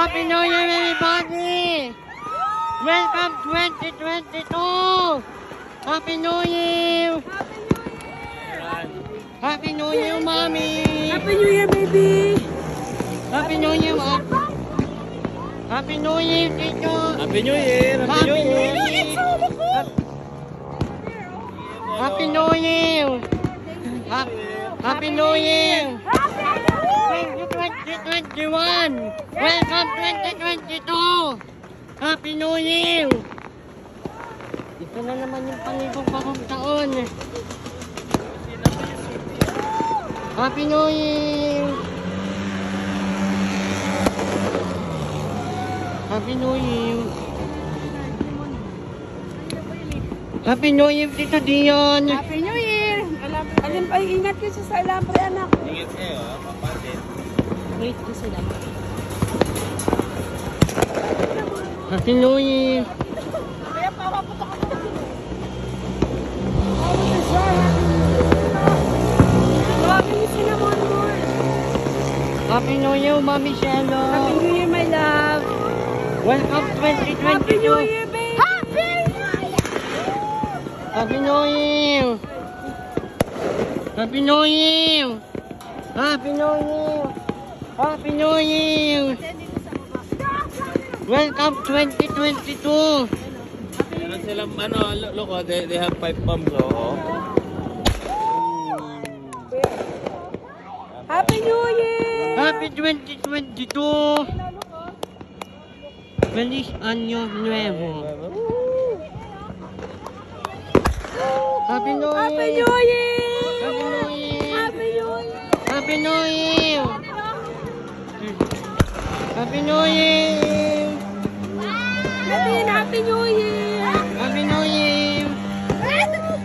Happy New Year, everybody! Welcome 2022! Happy New Year! Happy New Year, Mommy! Happy New Year, baby! Happy New Year, Mom! Happy New Year, Tito! Happy New Year! Happy New Year! Happy New Year! Happy New Year! 2021! Welcome 2022! Happy New Year! Ito na naman yung panibong taon. Happy New Year! Happy New Year! Happy New Year, Tito Dion! Happy New Year! Alin pa, ingat kayo sa alambre, anak. Ingat kayo, papasin. Wait, gusto lang. Happy New Year! Kaya papaputok ako na. Happy cinnamon rolls. Happy New Year, Mommy Shelo! Happy New Year, my love. Welcome 2022! Happy New Year, baby. Happy New Year. Happy New Year! Happy New Year! Happy New Year! Happy New Year! Welcome 2022! Meron silang, look, they have 5 bombs, oh. Happy New Year. Happy 2022! Feliz Año Nuevo! Happy New Year! Happy New Year. Happy New Year! Happy New Year. Happy New Year! Happy New Year! Happy New Year.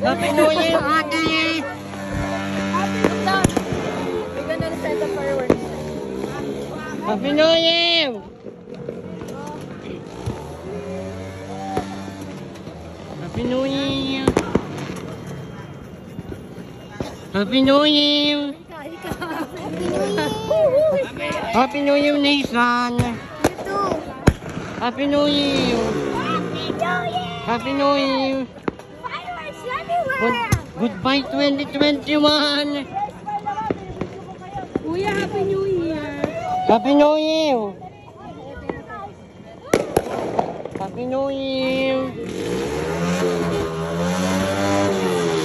Happy New Year! Happy New Year, ate! We're gonna set the fireworks. Happy New Year! Happy New Year! Happy New Year! Happy New Year, Nathan! Happy New Year! Happy New Year! Fireworks everywhere. Goodbye 2021! Kuya, Happy New Year. Happy New Year! Happy New Year!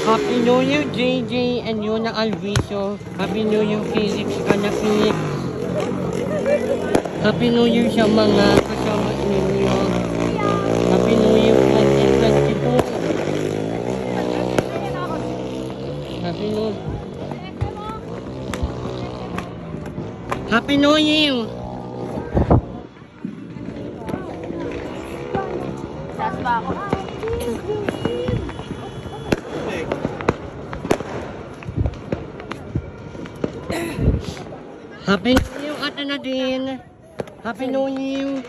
Happy New Year, JJ and Yuna Alviso. Happy New Year, Felix Canapi. Happy New Year sa mga kasama ninyo. Happy New Year 2022. Happy New Year. Happy New Year! Taas ba ako? Happy New Year, Ate Nadine! Happy New Year!